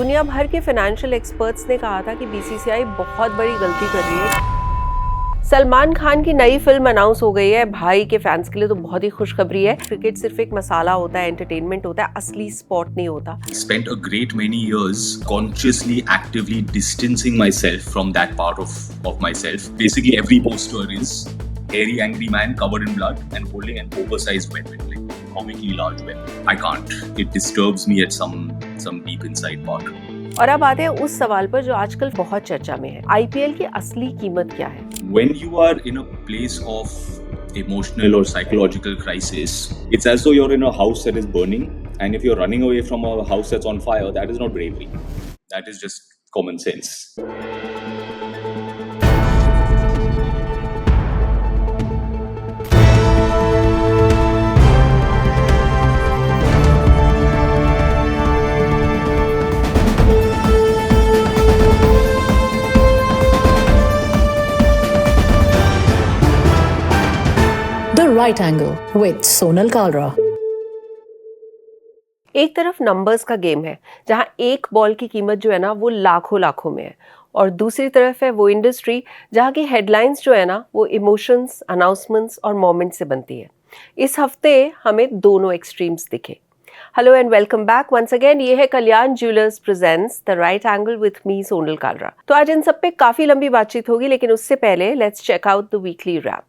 दुनिया भर के फाइनेंशियल एक्सपर्ट्स ने कहा था कि बीसीसीआई बहुत बड़ी गलती कर रही है। सलमान खान की नई फिल्म अनाउंस हो गई है। भाई के फैंस के लिए तो बहुत ही खुशखबरी है। क्रिकेट सिर्फ एक मसाला होता है, एंटरटेनमेंट होता है, असली स्पोर्ट नहीं होता। Spent a great many years consciously, actively distancing myself from that part of myself. Basically, every poster is hairy, angry man covered in blood and holding an oversized weapon, like comically large weapon. I can't. It disturbs me at some deep inside part. और अब आते हैं उस सवाल पर जो आजकल बहुत चर्चा में है, आईपीएल की असली कीमत क्या है? When you are in a place of emotional or psychological crisis, it's as though you're in a house that is burning, and if you're running away from a house that's on fire, that is not bravery. That is just common sense. The Right Angle with Sonal Kalra. एक तरफ numbers का game है जहां एक ball की कीमत जो है ना वो लाखों में है, और दूसरी तरफ है वो इंडस्ट्री जहां की हेडलाइंस जो है ना वो इमोशंस, अनाउंसमेंट्स और मोमेंट से बनती है। इस हफ्ते हमें दोनों एक्सट्रीम्स दिखे। Hello and welcome back once again. ये है Kalyan jewellers presents the right angle with me Sonal Kalra. तो आज इन सब पे काफी लंबी बातचीत होगी, लेकिन उससे पहले let's check out the weekly wrap.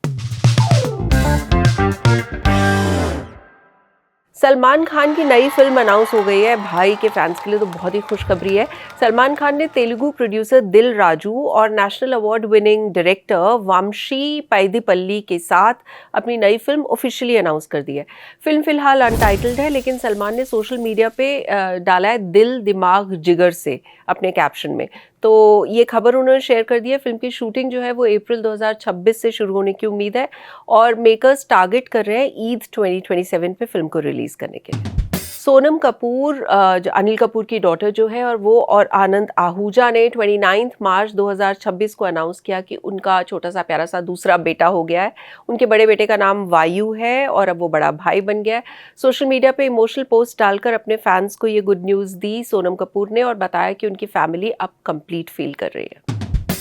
Salman Khan की नई फिल्म अनाउंस हो गई है। भाई के फैंस के लिए तो बहुत ही खुशखबरी है। सलमान खान ने तेलुगु प्रोड्यूसर दिल राजू और national award winning director Vamshi Paidipally के साथ अपनी नई फिल्म ऑफिशियली अनाउंस कर दी है। फिल्म फिलहाल अनटाइटल्ड है, लेकिन सलमान ने सोशल मीडिया पे डाला है दिल दिमाग जिगर से अपने कैप्शन में। तो ये खबर उन्होंने शेयर कर दी है। फिल्म की शूटिंग जो है वो अप्रैल 2026 से शुरू होने की उम्मीद है, और मेकर्स टारगेट कर रहे हैं ईद 2027 पे फिल्म को रिलीज करने के लिए। सोनम कपूर, जो अनिल कपूर की डॉटर जो है, और आनंद आहूजा ने 29 मार्च 2026 को अनाउंस किया कि उनका छोटा सा प्यारा सा दूसरा बेटा हो गया है। उनके बड़े बेटे का नाम वायु है और अब वो बड़ा भाई बन गया है। सोशल मीडिया पे इमोशनल पोस्ट डालकर अपने फैंस को ये गुड न्यूज़ दी सोनम कपूर ने, और बताया कि उनकी फैमिली अब कंप्लीट फील कर रही है।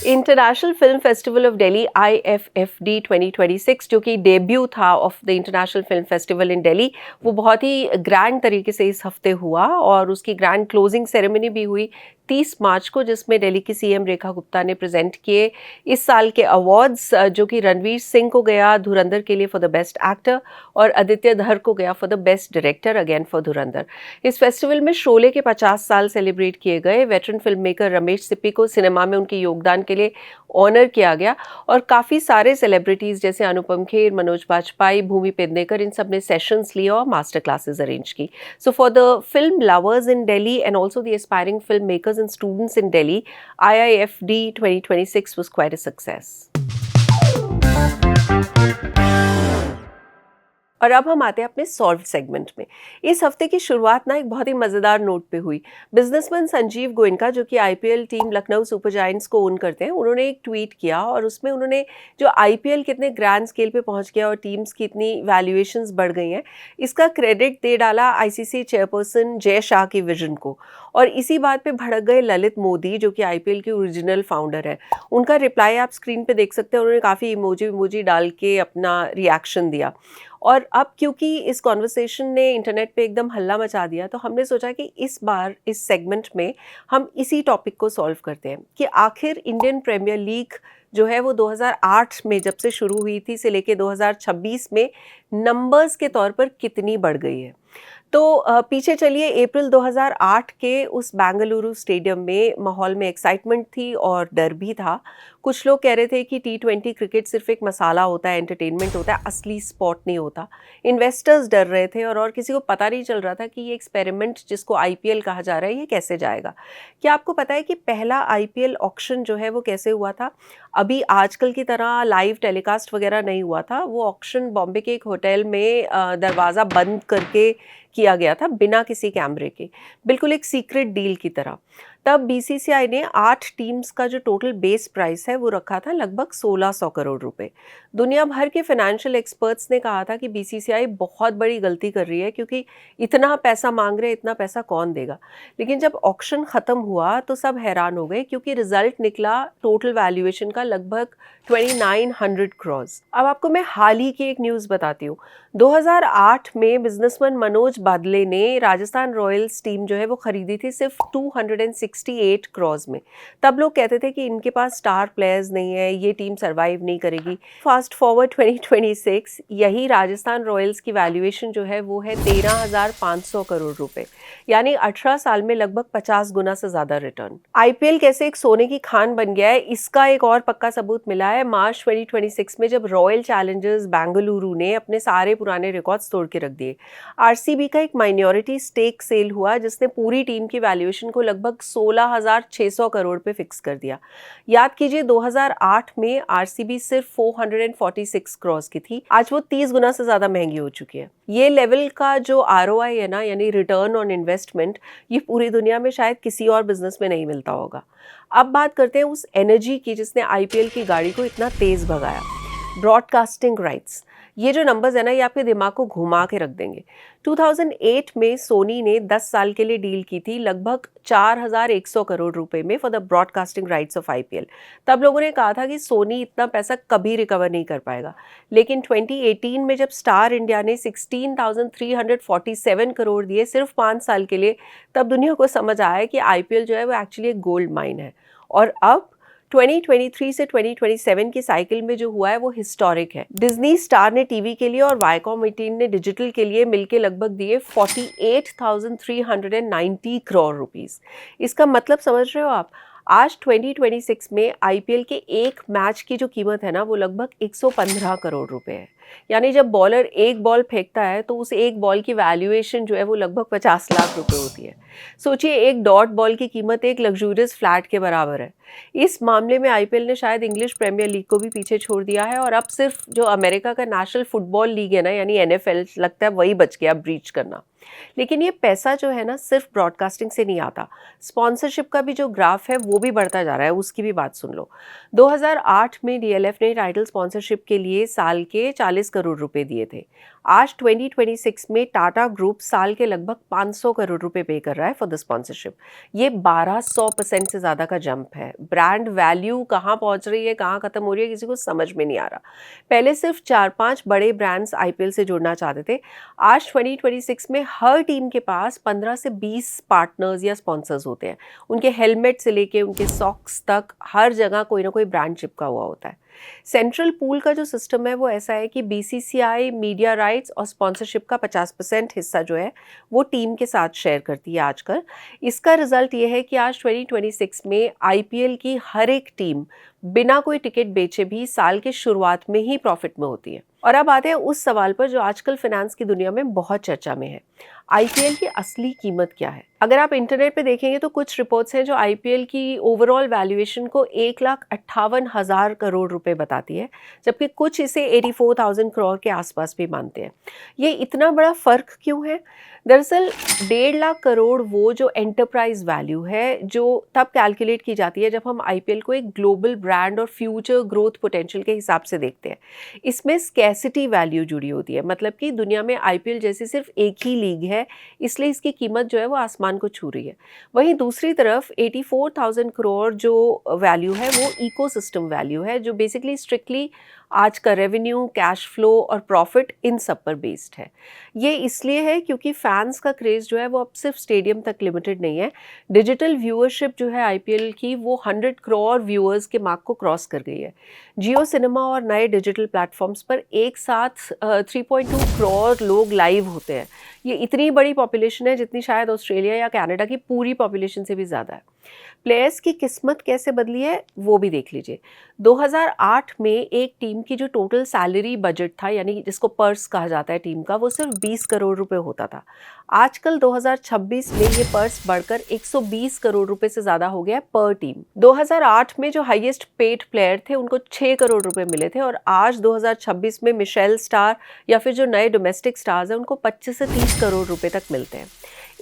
International film festival of Delhi IFFD 2026, जो कि डेब्यू था of the international film festival in Delhi, वो बहुत ही ग्रैंड तरीके से इस हफ्ते हुआ, और उसकी ग्रैंड क्लोजिंग सेरेमनी भी हुई 30 मार्च को, जिसमें दिल्ली की सीएम रेखा गुप्ता ने प्रेजेंट किए इस साल के अवार्ड्स, जो कि रणवीर सिंह को गया धुरंधर के लिए फॉर द बेस्ट एक्टर, और आदित्य धर को गया for the best director again for धुरंधर। इस फेस्टिवल में शोले के 50 साल सेलिब्रेट किए गए। Veteran film maker Ramesh Sippy को सिनेमा में उनके योगदान के लिए ऑनर किया गया, और काफ़ी सारे सेलिब्रिटीज़ जैसे अनुपम खेर, मनोज बाजपेयी, भूमि पेडनेकर, इन सब ने सेशंस लिए और मास्टर क्लासेस अरेंज की। So for the film lovers in Delhi and also the aspiring film makers and students in Delhi, IIFD 2026 was quite a success. और अब हम आते हैं अपने सॉल्व सेगमेंट में। इस हफ्ते की शुरुआत ना एक बहुत ही मज़ेदार नोट पे हुई। बिजनेसमैन संजीव गोयनका, जो कि IPL team Lucknow super giants को ओन करते हैं, उन्होंने एक ट्वीट किया, और उसमें उन्होंने जो IPL कितने ग्रैंड स्केल पे पहुंच गया और टीम्स की इतनी वैल्यूएशंस बढ़ गई हैं, इसका क्रेडिट दे डाला ICC चेयरपर्सन जय शाह की विजन को। और इसी बात पे भड़क गए ललित मोदी, जो कि IPL के ओरिजिनल फाउंडर हैं। उनका रिप्लाई आप स्क्रीन पे देख सकते हैं। उन्होंने काफ़ी इमोजी डाल के अपना रिएक्शन दिया। और अब क्योंकि इस कॉन्वर्सेशन ने इंटरनेट पे एकदम हल्ला मचा दिया, तो हमने सोचा कि इस बार इस सेगमेंट में हम इसी टॉपिक को सॉल्व करते हैं कि आखिर इंडियन प्रीमियर लीग जो है वो 2008 में जब से शुरू हुई थी से लेके 2026 में नंबर्स के तौर पर कितनी बढ़ गई है। तो पीछे चलिए, अप्रैल 2008 के उस बेंगलुरु स्टेडियम में माहौल में एक्साइटमेंट थी और डर भी था। कुछ लोग कह रहे थे कि T20 क्रिकेट सिर्फ एक मसाला होता है, एंटरटेनमेंट होता है, असली स्पोर्ट नहीं होता। इन्वेस्टर्स डर रहे थे, और किसी को पता नहीं चल रहा था कि ये एक्सपेरिमेंट जिसको IPL कहा जा रहा है ये कैसे जाएगा। क्या आपको पता है कि पहला IPL ऑक्शन जो है वो कैसे हुआ था? अभी आजकल की तरह लाइव टेलीकास्ट वगैरह नहीं हुआ था। वो ऑक्शन बॉम्बे के एक होटल में दरवाज़ा बंद करके किया गया था बिना किसी कैमरे के, बिल्कुल एक सीक्रेट डील की तरह। तब बीसीसीआई ने 8 टीम्स का जो टोटल बेस प्राइस है वो रखा था लगभग 1600 करोड़ रुपए। दुनिया भर के फाइनेंशियल एक्सपर्ट्स ने कहा था कि बीसीसीआई बहुत बड़ी गलती कर रही है, क्योंकि इतना पैसा मांग रहे हैं, इतना पैसा कौन देगा। लेकिन जब ऑक्शन खत्म हुआ तो सब हैरान हो गए, क्योंकि रिजल्ट निकला टोटल वैल्यूएशन का लगभग 2900 करोड़। अब आपको मैं हाल ही की एक न्यूज़ बताती हूँ। 2008 में बिजनेसमैन मनोज बादले ने राजस्थान रॉयल्स टीम जो है वो खरीदी थी सिर्फ 268 करोड़ में। तब लोग कहते थे कि इनके पास स्टार प्लेयर्स नहीं है, ये टीम सरवाइव नहीं करेगी। फास्ट फॉरवर्ड 2026, यही राजस्थान रॉयल्स की वैल्यूएशन जो है वो है 13,500 करोड़ रुपए, यानी 18 साल में लगभग 50 गुना से ज्यादा रिटर्न। आईपीएल कैसे एक सोने की खान बन गया है, इसका एक और पक्का सबूत मिला है मार्च 2026 में, जब रॉयल चैलेंजर्स बेंगलुरु ने अपने सारे पुराने रिकॉर्ड्स तोड़ के रख दिए। आरसीबी का एक माइनॉरिटी स्टेक सेल हुआ जिसने पूरी टीम की वैल्यूएशन को लगभग 16,600 करोड़ पे फिक्स कर दिया। याद कीजिए 2008 में आरसीबी सिर्फ 446 करोड़ की थी, आज वो 30 गुना से ज्यादा महंगी हो चुकी है। ये लेवल का जो आरओआई है ना, यानी रिटर्न ऑन इन्वेस्टमेंट, ये पूरी दुनिया में शायद किसी और बिजनेस में नहीं मिलता होगा। अब बात करते हैं उस एनर्जी की जिसने आईपीएल की गाड़ी को इतना तेज भगाया, ब्रॉडकास्टिंग राइट्स। ये जो नंबर्स है ना, ये आपके दिमाग को घुमा के रख देंगे। 2008 में सोनी ने 10 साल के लिए डील की थी लगभग 4100 करोड़ रुपए में for the broadcasting rights of IPL. तब लोगों ने कहा था कि सोनी इतना पैसा कभी रिकवर नहीं कर पाएगा, लेकिन 2018 में जब स्टार इंडिया ने 16,347 करोड़ दिए सिर्फ 5 साल के लिए, तब दुनिया को समझ आया कि आईपीएल जो है वो एक्चुअली एक गोल्ड माइन है। और अब 2023 से 2027 की साइकिल में जो हुआ है वो हिस्टोरिक है। डिज्नी स्टार ने टीवी के लिए और वाईकॉम 18 ने डिजिटल के लिए मिलके लगभग दिए 48,390 करोड़ रुपीस। इसका मतलब समझ रहे हो आप? आज 2026 में आईपीएल के एक मैच की जो कीमत है ना, वो लगभग 115 करोड़ रुपए है। यानी जब बॉलर एक बॉल फेंकता है तो उस एक बॉल की वैल्यूएशन जो है वो लगभग 50 लाख रुपए होती है। सोचिए, एक डॉट बॉल की कीमत एक लग्जूरियस फ्लैट के बराबर है। इस मामले में आईपीएल ने शायद इंग्लिश प्रीमियर लीग को भी पीछे छोड़ दिया है, और अब सिर्फ जो अमेरिका का नेशनल फुटबॉल लीग है ना, यानी एनएफएल, लगता है वही बच गया ब्रीच करना। लेकिन ये पैसा जो है ना, सिर्फ ब्रॉडकास्टिंग से नहीं आता। स्पॉन्सरशिप का भी जो ग्राफ है वो भी बढ़ता जा रहा है, उसकी भी बात सुन लो। 2008 में डीएलएफ ने टाइटल स्पॉन्सरशिप के लिए साल के 40 करोड़ रुपए दिए थे। आज 2026 में टाटा ग्रुप साल के लगभग 500 करोड़ रुपए पे कर रहा है फॉर द स्पॉन्सरशिप। ये 1200% से ज़्यादा का जंप है। ब्रांड वैल्यू कहाँ पहुँच रही है, कहाँ ख़त्म हो रही है, किसी को समझ में नहीं आ रहा। पहले सिर्फ 4-5 बड़े ब्रांड्स आईपीएल से जुड़ना चाहते थे, आज 2026 में हर टीम के पास 15 से 20 पार्टनर्स या स्पॉन्सर्स होते हैं। उनके हेलमेट से लेके उनके सॉक्स तक हर जगह कोई ना कोई ब्रांड चिपका हुआ होता है। सेंट्रल पूल का जो सिस्टम है वो ऐसा है कि बीसीसीआई मीडिया राइट्स और स्पॉन्सरशिप का 50% हिस्सा जो है वो टीम के साथ शेयर करती है आजकल। इसका रिजल्ट ये है कि आज 2026 में आईपीएल की हर एक टीम बिना कोई टिकट बेचे भी साल के शुरुआत में ही प्रॉफिट में होती है। और अब आते हैं उस सवाल पर जो आजकल फाइनेंस की दुनिया में बहुत चर्चा में है, आईपीएल की असली कीमत क्या है। अगर आप इंटरनेट पे देखेंगे तो कुछ रिपोर्ट्स हैं जो आईपीएल की ओवरऑल वैल्यूएशन को 1,58,000 करोड़ रुपए बताती है, जबकि कुछ इसे 84,000 करोड़ के आसपास भी मानते हैं। ये इतना बड़ा फर्क क्यों है? दरअसल 1.5 लाख करोड़ वो जो एंटरप्राइज वैल्यू है, जो तब कैलकुलेट की जाती है जब हम आईपीएल को एक ग्लोबल ब्रांड और फ्यूचर ग्रोथ पोटेंशियल के हिसाब से देखते हैं। इसमें स्कैसिटी वैल्यू जुड़ी होती है, मतलब कि दुनिया में आईपीएल जैसी सिर्फ एक ही लीग है, इसलिए इसकी कीमत जो है वो आसमान को छू रही है। वहीं दूसरी तरफ 84,000 करोड़ जो वैल्यू है वो इकोसिस्टम वैल्यू है, जो बेसिकली स्ट्रिक्टली आज का रेवेन्यू, कैश फ्लो और प्रॉफिट इन सब पर बेस्ड है। ये इसलिए है क्योंकि फैंस का क्रेज़ जो है वो अब सिर्फ स्टेडियम तक लिमिटेड नहीं है। डिजिटल व्यूअरशिप जो है आईपीएल की वो 100 करोड़ व्यूअर्स के मार्क को क्रॉस कर गई है। जियो सिनेमा और नए डिजिटल प्लेटफॉर्म्स पर एक साथ 3.2 करोड़ लोग लाइव होते हैं। ये इतनी बड़ी पॉपुलेशन है जितनी शायद ऑस्ट्रेलिया या कनाडा की पूरी पॉपुलेशन से भी ज़्यादा है। प्लेयर्स की किस्मत कैसे बदली है वो भी देख लीजिए। 2008 में एक टीम की जो टोटल सैलरी बजट था, यानी जिसको पर्स कहा जाता है टीम का, वो सिर्फ 20 करोड़ रुपए होता था। आजकल 2026 में ये पर्स बढ़कर 120 करोड़ रुपए से ज़्यादा हो गया है पर टीम। 2008 में जो हाईएस्ट पेड प्लेयर थे उनको 6 करोड़ रुपए मिले थे, और आज 2026 में मिशेल स्टार या फिर जो नए डोमेस्टिक स्टार्स हैं उनको 25 से 30 करोड़ रुपए तक मिलते हैं।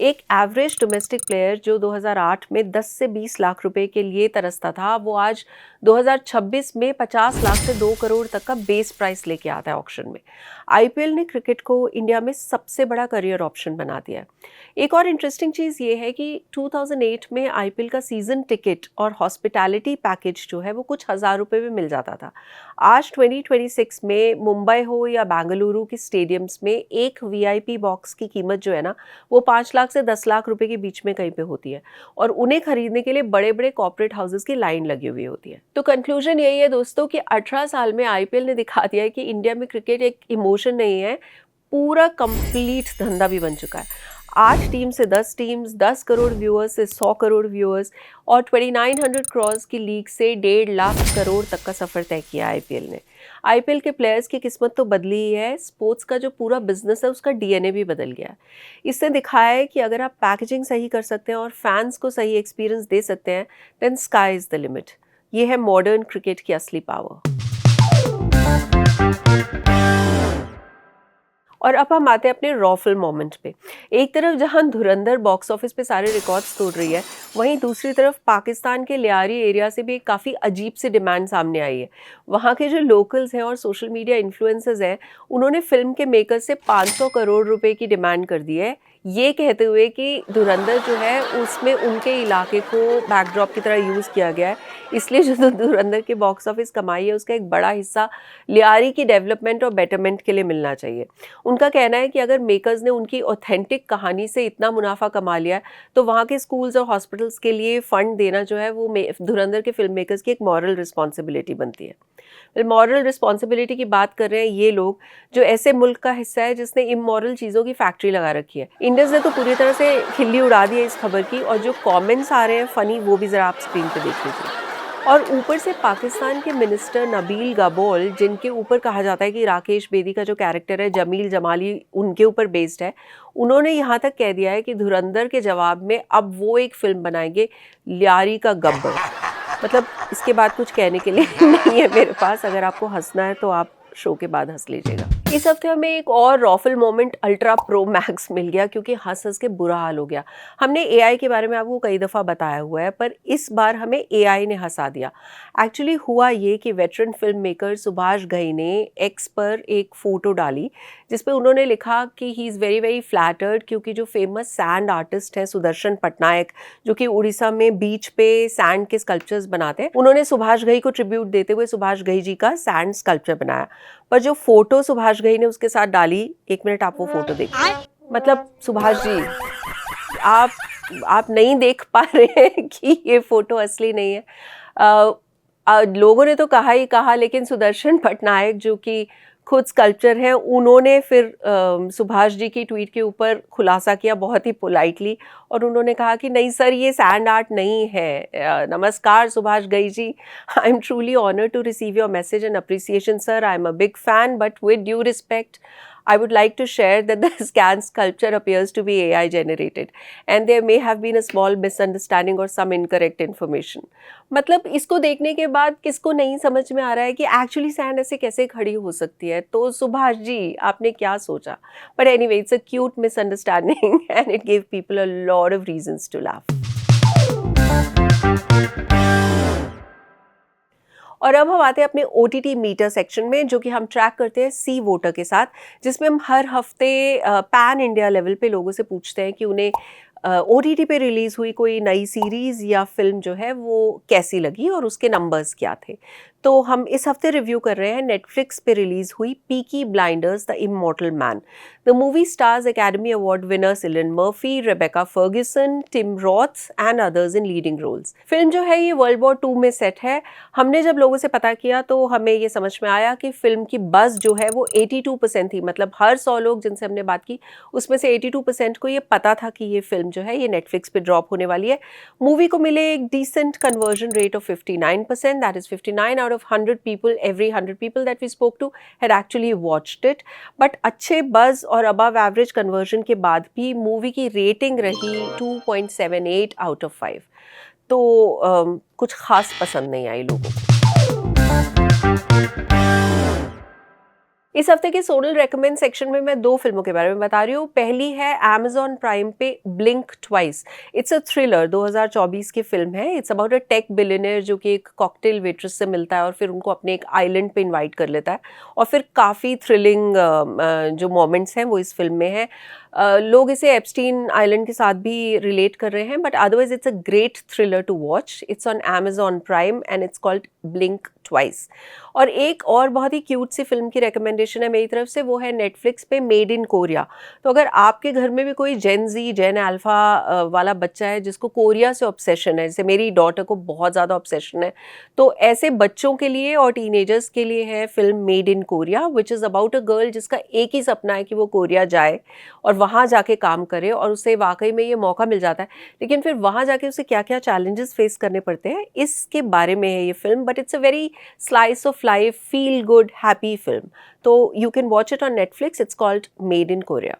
एक एवरेज डोमेस्टिक प्लेयर जो 2008 में 10 से 20 लाख रुपए के लिए तरसता था, वो आज 2026 में 50 लाख से 2 करोड़ तक का बेस प्राइस लेके आता है ऑक्शन में। आईपीएल ने क्रिकेट को इंडिया में सबसे बड़ा करियर ऑप्शन बना दिया है। एक और इंटरेस्टिंग चीज़ ये है कि 2008 में आईपीएल का सीजन टिकट और हॉस्पिटैलिटी पैकेज जो है वो कुछ हज़ार रुपए में मिल जाता था। आज 2026 में मुंबई हो या बेंगलुरु के स्टेडियम्स में एक वीआईपी बॉक्स की कीमत जो है ना, वो 5 लाख से 10 लाख रुपए के बीच में कहीं पे होती है, और उन्हें खरीदने के लिए बड़े बड़े कॉर्पोरेट हाउसेस की लाइन लगी हुई होती है। तो कंक्लूजन यही है दोस्तों कि 18 साल में आईपीएल ने दिखा दिया है कि इंडिया में क्रिकेट एक इमोशन नहीं है, पूरा कंप्लीट धंधा भी बन चुका है। 8 टीम से 10 टीम्स, 10 करोड़ व्यूअर्स से 100 करोड़ व्यूअर्स, और 2900 क्रॉस की लीग से 1.5 लाख करोड़ तक का सफ़र तय किया आईपीएल ने। आईपीएल के प्लेयर्स की किस्मत तो बदली ही है, स्पोर्ट्स का जो पूरा बिजनेस है उसका डीएनए भी बदल गया है। इसने दिखाया है कि अगर आप पैकेजिंग सही कर सकते हैं और फैंस को सही एक्सपीरियंस दे सकते हैं, then sky is the limit. ये है मॉडर्न क्रिकेट की असली पावर। और अब हम आते हैं अपने रॉ फिल्म मोमेंट पे। एक तरफ जहां धुरंधर बॉक्स ऑफिस पे सारे रिकॉर्ड्स तोड़ रही है, वहीं दूसरी तरफ पाकिस्तान के लियारी एरिया से भी एक काफ़ी अजीब सी डिमांड सामने आई है। वहाँ के जो लोकल्स हैं और सोशल मीडिया इन्फ्लुएंसर्स हैं, उन्होंने फिल्म के मेकर्स से 500 करोड़ रुपए की डिमांड कर दी है, ये कहते हुए कि धुरंधर जो है उसमें उनके इलाके को बैकड्रॉप की तरह यूज़ किया गया है, इसलिए जो धुरंधर के बॉक्स ऑफिस कमाई है उसका एक बड़ा हिस्सा लियारी की डेवलपमेंट और बेटरमेंट के लिए मिलना चाहिए। उनका कहना है कि अगर मेकर्स ने उनकी ऑथेंटिक कहानी से इतना मुनाफा कमा लिया है, तो वहाँ के स्कूल्स और हॉस्पिटल्स के लिए फ़ंड देना जो है वो धुरंधर के फिल्म मेकर्स की एक मॉरल रिस्पॉन्सिबिलिटी बनती है। मॉरल रिस्पॉन्सिबिलिटी की बात कर रहे हैं ये लोग जो ऐसे मुल्क का हिस्सा है जिसने इमोरल चीज़ों की फैक्ट्री लगा रखी है। इंडस ने तो पूरी तरह से खिल्ली उड़ा दी है इस खबर की, और जो कमेंट्स आ रहे हैं फ़नी, वो भी ज़रा आप स्क्रीन पे देख लीजिए। और ऊपर से पाकिस्तान के मिनिस्टर नबील गबोल, जिनके ऊपर कहा जाता है कि राकेश बेदी का जो कैरेक्टर है जमील जमाली उनके ऊपर बेस्ड है, उन्होंने यहाँ तक कह दिया है कि धुरंधर के जवाब में अब वो एक फिल्म बनाएंगे, लियारी का गब्बर। मतलब इसके बाद कुछ कहने के लिए नहीं है मेरे पास। अगर आपको हंसना है तो आप शो के बाद हंस लीजिएगा। इस हफ्ते हमें एक और रॉफल मोमेंट अल्ट्रा प्रो मैक्स मिल गया, क्योंकि हंस हंस के बुरा हाल हो गया। हमने एआई के बारे में आपको कई दफ़ा बताया हुआ है, पर इस बार हमें एआई ने हंसा दिया। एक्चुअली हुआ ये कि veteran film maker Subhash Ghai ने एक्स पर एक फ़ोटो डाली जिस पे उन्होंने लिखा कि he is very very flattered, क्योंकि जो फेमस सैंड आर्टिस्ट हैं सुदर्शन पटनायक, जो कि उड़ीसा में बीच पे सैंड के स्कल्पचर्स बनाते हैं, उन्होंने सुभाष घई को ट्रिब्यूट देते हुए सुभाष घई जी का सैंड स्कल्पचर बनाया। पर जो फोटो सुभाष घई ने उसके साथ डाली, 1 मिनट आप वो फोटो देखिए। मतलब सुभाष जी, आप नहीं देख पा रहे हैं कि ये फोटो असली नहीं है। लोगों ने तो कहा ही कहा, लेकिन सुदर्शन पटनायक जो कि खुद स्कल्पचर हैं, उन्होंने फिर सुभाष जी की ट्वीट के ऊपर खुलासा किया बहुत ही पोलाइटली, और उन्होंने कहा कि नहीं सर, ये सैंड आर्ट नहीं है। नमस्कार Subhash Ghai ji, I am truly honoured to receive your message and appreciation sir, I am a big fan, but with due respect I would like to share that the scan sculpture appears to be AI generated and there may have been a small misunderstanding or some incorrect information. मतलब इसको देखने के बाद किसको नहीं समझ में आ रहा है कि एक्चुअली सैंड ऐसे कैसे खड़ी हो सकती है। तो सुभाष जी, आपने क्या सोचा? But anyway, it's a cute misunderstanding and it gave people a lot of reasons to laugh. और अब हम आते हैं अपने OTT मीटर सेक्शन में, जो कि हम ट्रैक करते हैं सी वोटर के साथ, जिसमें हम हर हफ्ते पैन इंडिया लेवल पे लोगों से पूछते हैं कि उन्हें OTT पे रिलीज़ हुई कोई नई सीरीज़ या फिल्म जो है वो कैसी लगी और उसके नंबर्स क्या थे। तो हम इस हफ्ते रिव्यू कर रहे हैं नेटफ्लिक्स पे रिलीज़ हुई Peaky Blinders the Immortal Man. The movie stars Academy Award winner Cillian Murphy, Rebecca Ferguson, Tim Roths and others in leading roles. Film जो है ये वर्ल्ड वॉर 2 में सेट है। हमने जब लोगों से पता किया तो हमें ये समझ में आया कि फिल्म की बज़ जो है वो 82% थी। मतलब हर 100 लोग जिनसे हमने बात की उसमें से 82% को ये पता था कि ये फिल्म जो है ये नेटफ्लिक्स पे ड्रॉप होने वाली है। मूवी को मिले एक decent conversion rate of 59%, that is 59 out out of 100 people, every 100 people that we spoke to had actually watched it. But अच्छे buzz और above average conversion के बाद भी मूवी की रेटिंग रही 2.78 out of 5. तो कुछ खास पसंद नहीं आई लोगों को. इस हफ्ते के सोनल रेकमेंड सेक्शन में मैं 2 फिल्मों के बारे में बता रही हूँ. पहली है Amazon प्राइम पे blink twice. It's a thriller, 2024 की फिल्म है. It's about a tech billionaire जो कि एक कॉकटेल वेट्रेस से मिलता है और फिर उनको अपने एक आइलैंड पे इनवाइट कर लेता है और फिर काफ़ी थ्रिलिंग जो मोमेंट्स हैं वो इस फिल्म में हैं. लोग इसे एप्स्टीन आइलैंड के साथ भी रिलेट कर रहे हैं, but otherwise it's a great thriller to watch. It's on Amazon prime and it's called blink twice. और एक और बहुत ही क्यूट सी फिल्म की रिकमेंडेशन है मेरी तरफ से, वो है नेटफ्लिक्स पे मेड इन कोरिया. तो अगर आपके घर में भी कोई जेन जी, जेन अल्फा वाला बच्चा है जिसको कोरिया से ऑब्सेशन है, जैसे मेरी डॉटर को बहुत ज़्यादा ऑब्सेशन है, तो ऐसे बच्चों के लिए और टीनेजर्स के लिए है film made in Korea, which is about a girl जिसका एक ही सपना है कि वो कोरिया जाए और वहाँ जाके काम करे, और उसे वाकई में ये मौका मिल जाता है. लेकिन फिर वहाँ जाके उसे क्या क्या चैलेंजेस फेस करने पड़ते हैं, इसके बारे में है ये film. But it's a very slice of life, feel good, happy film. So you can watch it on Netflix. It's called Made in Korea.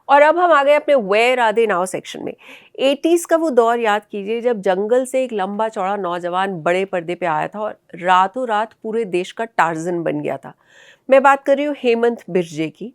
और अब हम आ गए अपने where are they now section में. 80s का वो दौर याद कीजिए जब जंगल से एक लंबा चौड़ा नौजवान बड़े पर्दे पे आया था और रातों रात पूरे देश का टार्जन बन गया था. मैं बात कर रही हूँ हेमंत बिर्जे की.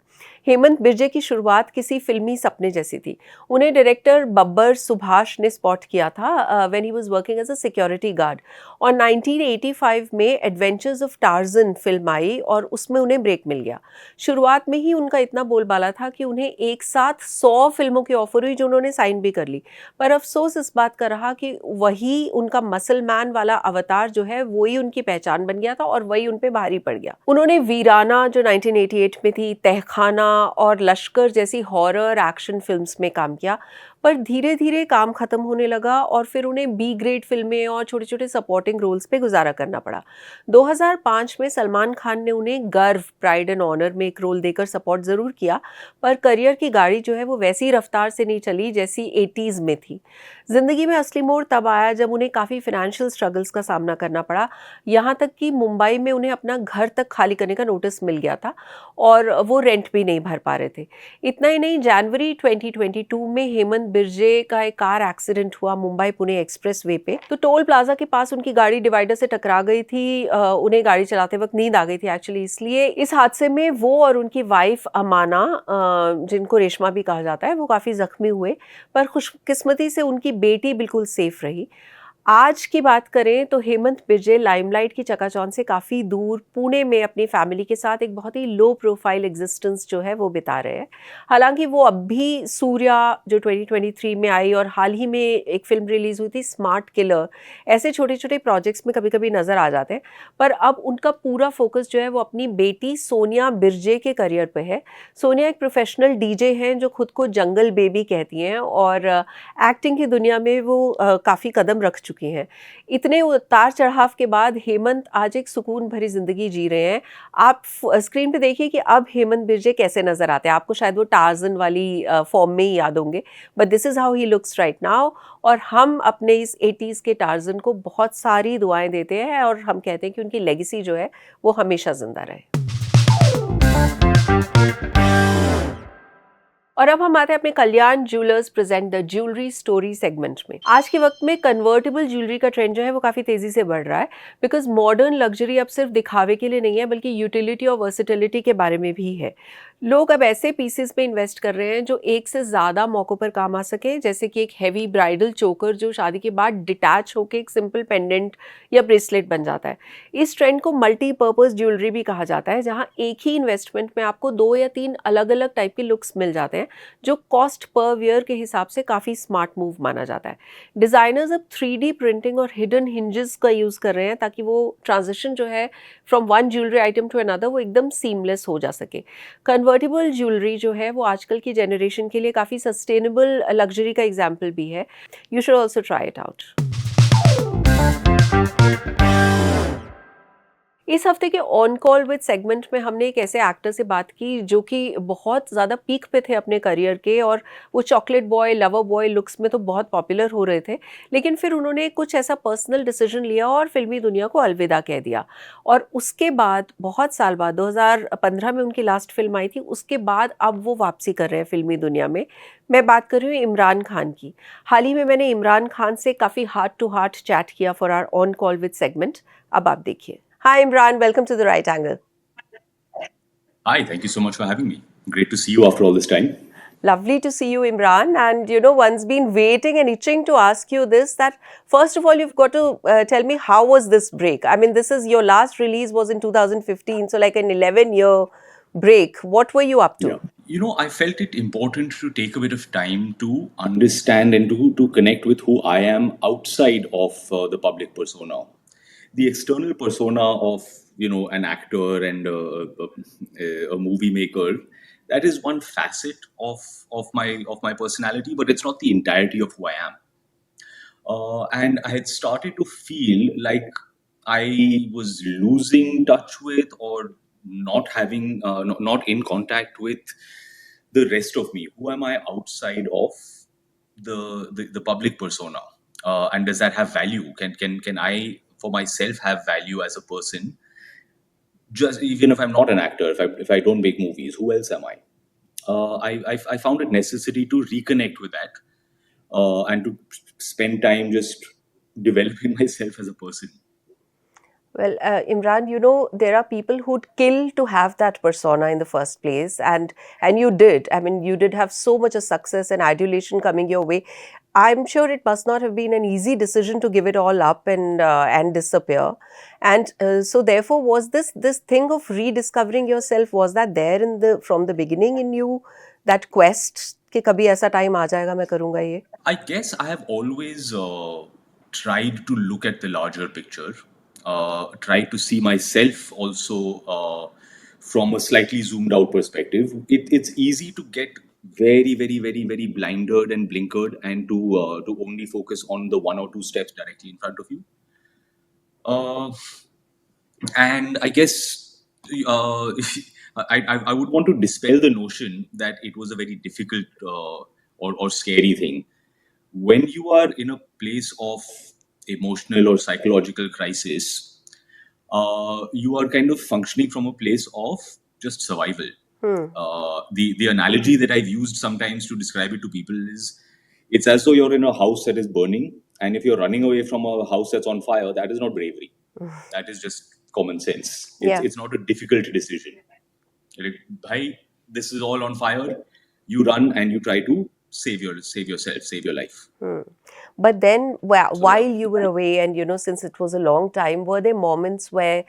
हेमंत बिर्जे की शुरुआत किसी फिल्मी सपने जैसी थी. उन्हें डायरेक्टर बब्बर सुभाष ने स्पॉट किया था when he was working as a security guard. और 1985 में एडवेंचर्स ऑफ टार्जन फिल्म आई और उसमें उन्हें ब्रेक मिल गया. शुरुआत में ही उनका इतना बोलबाला था कि उन्हें एक साथ 100 फिल्मों की ऑफर हुई जो उन्होंने साइन भी कर ली. पर अफसोस इस बात का रहा कि वही उनका मसल मैन वाला अवतार जो है वही उनकी पहचान बन गया था और वही उन पे भारी पड़ गया. उन्होंने वीराना जो 1988 में थी, तहखाना और लश्कर जैसी हॉरर एक्शन फिल्म्स में काम किया. पर धीरे धीरे काम खत्म होने लगा और फिर उन्हें बी ग्रेड फिल्में और छोटे छोटे सपोर्टिंग रोल्स पे गुजारा करना पड़ा. 2005 में सलमान खान ने उन्हें गर्व, प्राइड एंड ऑनर में एक रोल देकर सपोर्ट ज़रूर किया, पर करियर की गाड़ी जो है वो वैसी रफ्तार से नहीं चली जैसी 80s में थी. ज़िंदगी में असली मोड़ तब आया जब उन्हें काफ़ी फाइनेंशियल स्ट्रगल्स का सामना करना पड़ा. यहाँ तक कि मुंबई में उन्हें अपना घर तक खाली करने का नोटिस मिल गया था और वो रेंट भी नहीं भर पा रहे थे. इतना ही नहीं, जनवरी 2022 में हेमंत बिर्जे का एक कार एक्सीडेंट हुआ मुंबई पुणे एक्सप्रेस वे पे. तो टोल प्लाजा के पास उनकी गाड़ी डिवाइडर से टकरा गई थी. उन्हें गाड़ी चलाते वक्त नींद आ गई थी एक्चुअली, इसलिए इस हादसे में वो और उनकी वाइफ अमाना, जिनको रेशमा भी कहा जाता है, वो काफ़ी जख्मी हुए. पर खुशकिस्मती से उनकी बेटी बिल्कुल सेफ रही. आज की बात करें तो हेमंत बिर्जे लाइमलाइट की चकाचौंध से काफ़ी दूर पुणे में अपनी फैमिली के साथ एक बहुत ही लो प्रोफाइल एग्जिस्टेंस जो है वो बिता रहे हैं. हालांकि वो अब भी सूर्या जो 2023 में आई और हाल ही में एक फिल्म रिलीज़ हुई थी स्मार्ट किलर, ऐसे छोटे छोटे प्रोजेक्ट्स में कभी कभी नज़र आ जाते हैं. पर अब उनका पूरा फोकस जो है वो अपनी बेटी सोनिया बिर्जे के करियर पे है. सोनिया एक प्रोफेशनल डीजे हैं जो खुद को जंगल बेबी कहती हैं और एक्टिंग की दुनिया में वो काफ़ी कदम रख चुकी हैं. इतने उतार चढ़ाव के बाद हेमंत आज एक सुकून भरी जिंदगी जी रहे हैं. आप स्क्रीन पे देखिए कि अब हेमंत बिर्जे कैसे नजर आते हैं. आपको शायद वो टार्जन वाली फॉर्म में ही याद होंगे, but this is how he looks right now. और हम अपने इस 80s के टार्जन को बहुत सारी दुआएं देते हैं और हम कहते हैं कि उनकी लेगेसी जो है वो हमेशा जिंदा रहे. और अब हम आते हैं अपने Kalyan jewellers present the jewellery story segment में. आज के वक्त में कन्वर्टेबल ज्वेलरी का ट्रेंड जो है वो काफ़ी तेज़ी से बढ़ रहा है, बिकॉज मॉडर्न लग्जरी अब सिर्फ दिखावे के लिए नहीं है बल्कि यूटिलिटी और वर्सेटिलिटी के बारे में भी है. लोग अब ऐसे पीसेस पे इन्वेस्ट कर रहे हैं जो एक से ज़्यादा मौक़ों पर काम आ सके, जैसे कि एक हैवी ब्राइडल चोकर जो शादी के बाद डिटैच होकर एक सिंपल पेंडेंट या ब्रेसलेट बन जाता है. इस ट्रेंड को मल्टीपर्पज़ ज्वेलरी भी कहा जाता है, जहाँ एक ही इन्वेस्टमेंट में आपको 2 या 3 अलग अलग टाइप के लुक्स मिल जाते हैं, जो कॉस्ट पर वियर के हिसाब से काफ़ी स्मार्ट मूव माना जाता है. डिज़ाइनर्स अब 3D प्रिंटिंग और हिडन हिंजेस का यूज़ कर रहे हैं ताकि वो ट्रांजिशन जो है from one jewellery item to another वो एकदम सीमलेस हो जा सके. कन्वर्टेबल ज्वेलरी जो है वो आजकल की जनरेशन के लिए काफ़ी सस्टेनेबल लग्जरी का एग्जाम्पल भी है. You should also try it out. इस हफ्ते के ऑन कॉल विद सेगमेंट में हमने एक ऐसे एक्टर से बात की जो कि बहुत ज़्यादा पीक पे थे अपने करियर के, और वो chocolate boy, lover boy looks में तो बहुत पॉपुलर हो रहे थे। लेकिन फिर उन्होंने कुछ ऐसा पर्सनल डिसीजन लिया और फिल्मी दुनिया को अलविदा कह दिया। और उसके बाद बहुत साल बाद 2015 में उनकी लास्ट फिल्म आई थी। उसके बाद अब वो वापसी कर रहे हैं फिल्मी दुनिया में। मैं बात कर रही हूँ इमरान खान की। हाल ही में मैंने इमरान खान से काफ़ी हार्ट टू हार्ट चैट किया for hour on call with segment. अब आप देखिए। Hi Imran, welcome to the right angle. Hi, thank you so much for having me. Great to see you after all this time. Lovely to see you, Imran. And one's been waiting and itching to ask you this, that first of all, you've got to tell me, how was this break? I mean, this is your last release was in 2015, so like an 11-year break. What were you up to? Yeah. I felt it important to take a bit of time to understand and to connect with who I am outside of the public persona. The external persona of, an actor and a movie maker, that is one facet of my personality, but it's not the entirety of who I am. And I had started to feel like I was losing touch with, or not having, not in contact with the rest of me. Who am I outside of the public persona? And does that have value? Can I, for myself, have value as a person? Just even if I'm not an actor, if I don't make movies, who else am I? I found it necessary to reconnect with that, and to spend time just developing myself as a person. Well, Imran, there are people who'd kill to have that persona in the first place, and you did. I mean, you did have so much of success and adulation coming your way. I'm sure it must not have been an easy decision to give it all up and disappear. And so, therefore, was this thing of rediscovering yourself, was that there in the from the beginning in you, that quest कि कभी ऐसा time आ जाएगा मैं करूँगा ये? I guess I have always tried to look at the larger picture, tried to see myself also from a slightly zoomed out perspective. It's easy to get very, very, very, very blinded and blinkered, and to only focus on the one or two steps directly in front of you. Uh, and I guess I would want to dispel the notion that it was a very difficult or scary thing. When you are in a place of emotional or psychological crisis, you are kind of functioning from a place of just survival. The analogy that I've used sometimes to describe it to people is, it's as though you're in a house that is burning, and if you're running away from a house that's on fire, that is not bravery. That is just common sense. Yeah. It's not a difficult decision. Like, bhai, this is all on fire. You run and you try to save yourself, save your life. But then, while you were away, and since it was a long time, were there moments where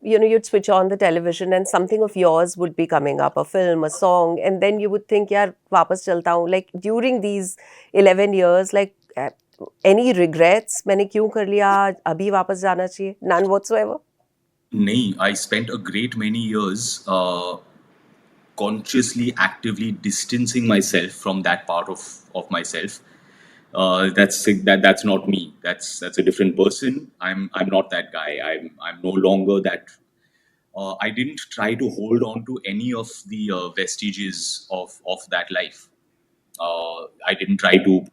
you'd switch on the television and something of yours would be coming up, a film, a song, and then you would think, "Yaar, वापस चलता हूँ." Like during these 11 years, like any regrets? मैंने क्यों कर लिया? अभी वापस जाना चाहिए? None whatsoever. Nay, I spent a great many years consciously, actively distancing myself from that part of myself. That's not me. That's a different person. I'm not that guy. I'm no longer that. I didn't try to hold on to any of the vestiges of that life. I didn't try to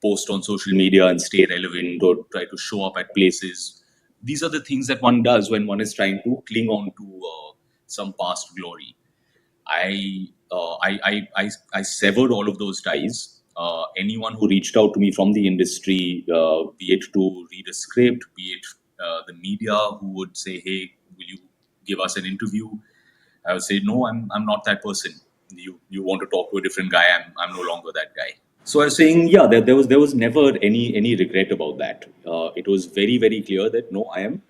post on social media and stay relevant, or try to show up at places. These are the things that one does when one is trying to cling on to some past glory. I severed all of those ties. Anyone who reached out to me from the industry, be it to read a script, be it the media who would say, "Hey, will you give us an interview?" I would say, "No, I'm not that person. You want to talk to a different guy. I'm no longer that guy." So I was saying, yeah, there was never any regret about that. It was very, very clear that no, I am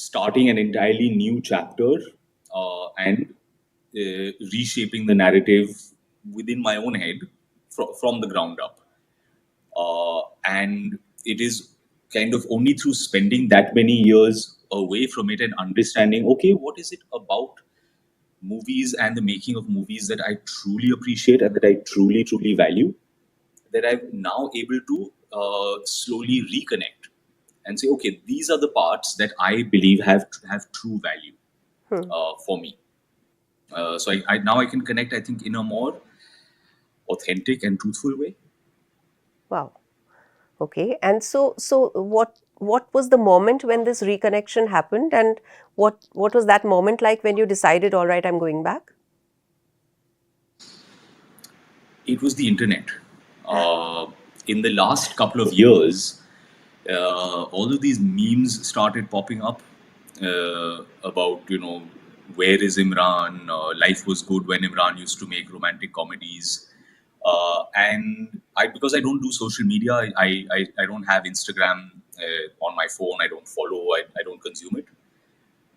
starting an entirely new chapter, and reshaping the narrative within my own head from the ground up. And it is kind of only through spending that many years away from it and understanding, okay, what is it about movies and the making of movies that I truly appreciate and that I truly, truly value, that I'm now able to slowly reconnect and say, okay, these are the parts that I believe have true value Hmm. for me. So I now I can connect, I think, in a more authentic and truthful way. Wow. Okay. And so what was the moment when this reconnection happened, and what was that moment like when you decided, all right, I'm going back? It was the internet. In the last couple of years, all of these memes started popping up about, where is Imran? Life was good when Imran used to make romantic comedies. And because I don't do social media, I don't have Instagram on my phone. I don't follow. I don't consume it.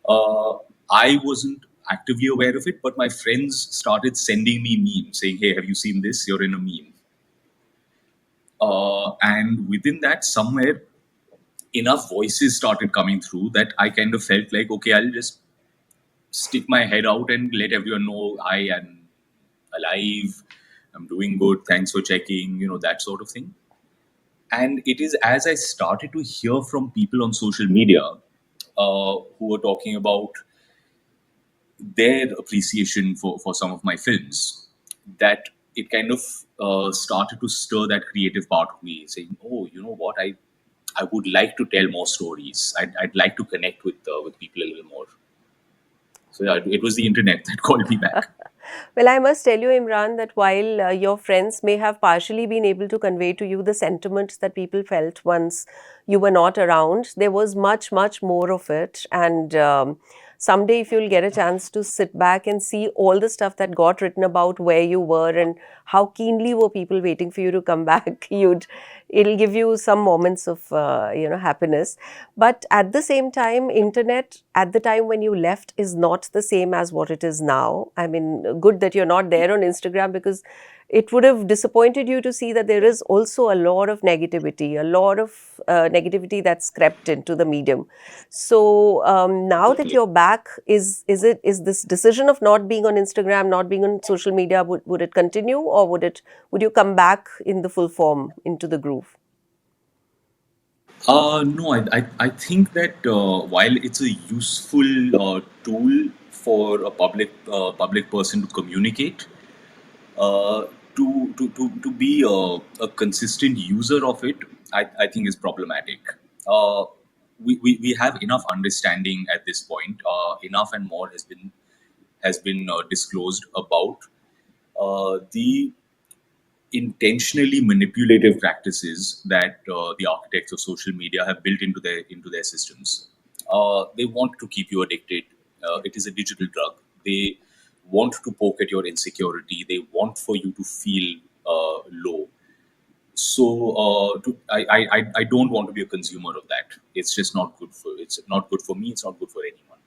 Uh, I wasn't actively aware of it, but my friends started sending me memes saying, "Hey, have you seen this? You're in a meme." And within that, somewhere enough voices started coming through that I kind of felt like, okay, I'll just stick my head out and let everyone know I am alive, I'm doing good, thanks for checking, that sort of thing. And it is as I started to hear from people on social media who were talking about their appreciation for some of my films that it kind of started to stir that creative part of me, saying, oh, you know what, I would like to tell more stories. I'd like to connect with people a little more. So yeah, it was the internet that called me back. Well, I must tell you, Imran, that while your friends may have partially been able to convey to you the sentiments that people felt once you were not around, there was much, much more of it. And someday, if you'll get a chance to sit back and see all the stuff that got written about where you were and how keenly were people waiting for you to come back, it'll give you some moments of happiness. But at the same time, internet at the time when you left is not the same as what it is now. I mean, good that you're not there on Instagram, because it would have disappointed you to see that there is also a lot of negativity, a lot of negativity that's crept into the medium. So now that Totally. you're back, is this decision of not being on Instagram, not being on social media, would it continue, or would you come back in the full form into the groove? No, I think that while it's a useful tool for a public person to communicate, uh, to be a consistent user of it, I think is problematic. Uh, we have enough understanding at this point. Enough and more has been disclosed about the intentionally manipulative practices that the architects of social media have built into their systems. They want to keep you addicted. It is a digital drug. They want to poke at your insecurity. They want for you to feel low. So I don't want to be a consumer of that. It's just not good for. It's not good for me. It's not good for anyone.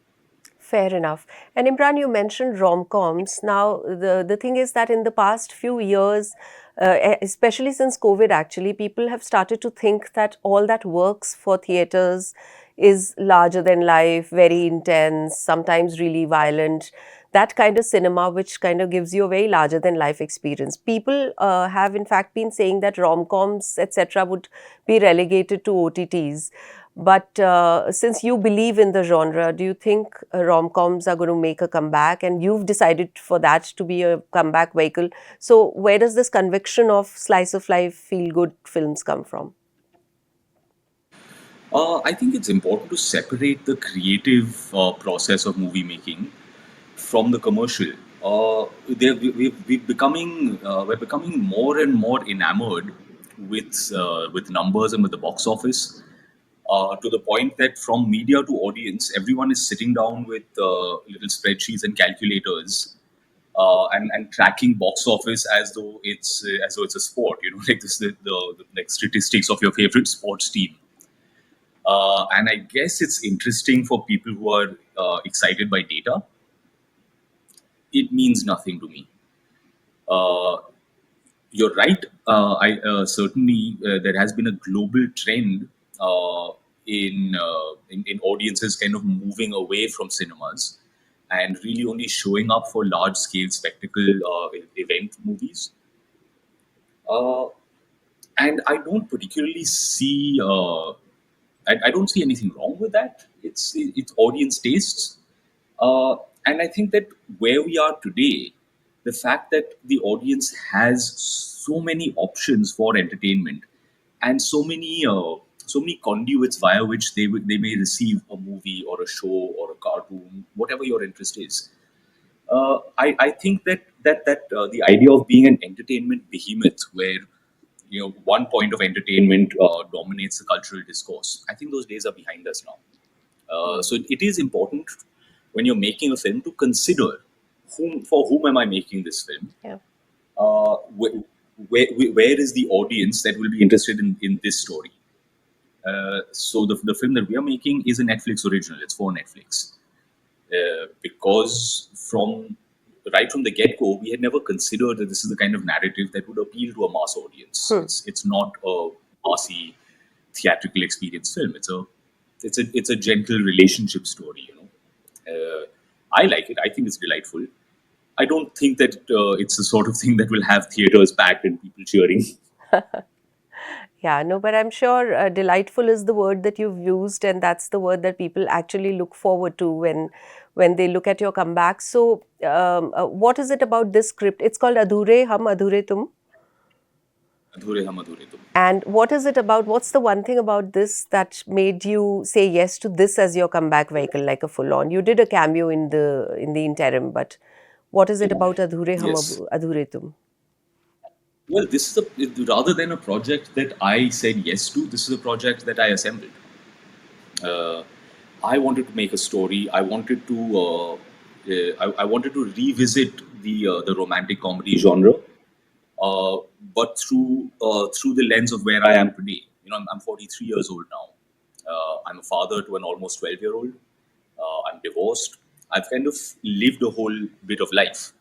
Fair enough. And Imran, you mentioned rom-coms. Now, the thing is that in the past few years, especially since COVID, actually, people have started to think that all that works for theaters is larger than life, very intense, sometimes really violent. That kind of cinema, which kind of gives you a very larger than life experience. People have, in fact, been saying that rom-coms, etc., would be relegated to OTTs. But since you believe in the genre, do you think rom-coms are going to make a comeback? And you've decided for that to be a comeback vehicle. So where does this conviction of slice of life, feel-good films come from? I think it's important to separate the creative process of movie making from the commercial. We're becoming more and more enamored with numbers and with the box office, to the point that from media to audience, everyone is sitting down with little spreadsheets and calculators, and tracking box office as though it's a sport. Like this the like statistics of your favorite sports team. And I guess it's interesting for people who are excited by data. It means nothing to me. Uh, you're right. I certainly there has been a global trend in audiences kind of moving away from cinemas and really only showing up for large scale spectacle event movies. Uh, and I don't particularly see I don't see anything wrong with that. It's audience tastes, uh, and I think that where we are today, the fact that the audience has so many options for entertainment and so many conduits via which they may receive a movie or a show or a cartoon, whatever your interest is. I think that the idea of being an entertainment behemoth, where one point of entertainment dominates the cultural discourse, I think those days are behind us now. So it is important when you're making a film to consider whom am I making this film? Yeah. Where, where is the audience that will be interested in this story? So the film that we are making is a Netflix original. It's for Netflix. Because from right from the get go, we had never considered that this is the kind of narrative that would appeal to a mass audience. It's not a massy theatrical experience film. It's a gentle relationship story. I like it. I think it's delightful. I don't think that it's the sort of thing that will have theaters packed and people cheering. Yeah, no, but I'm sure delightful is the word that you've used, and that's the word that people actually look forward to when they look at your comeback. So, what is it about this script? It's called Adhure Hum Adhure Tum. Adhure hum adhure tum. And what is it about? What's the one thing about this that made you say yes to this as your comeback vehicle, like a full on? You did a cameo in the interim, but what is it about Adhure Hum Yes. Adhure Tum? Well, rather than a project that I said yes to. This is a project that I assembled. Uh, I wanted to make a story. I wanted to revisit the romantic comedy genre, uh, but through the lens of where I am today. I'm 43 years old now. I'm a father to an almost 12-year-old. I'm divorced. I've kind of lived a whole bit of life,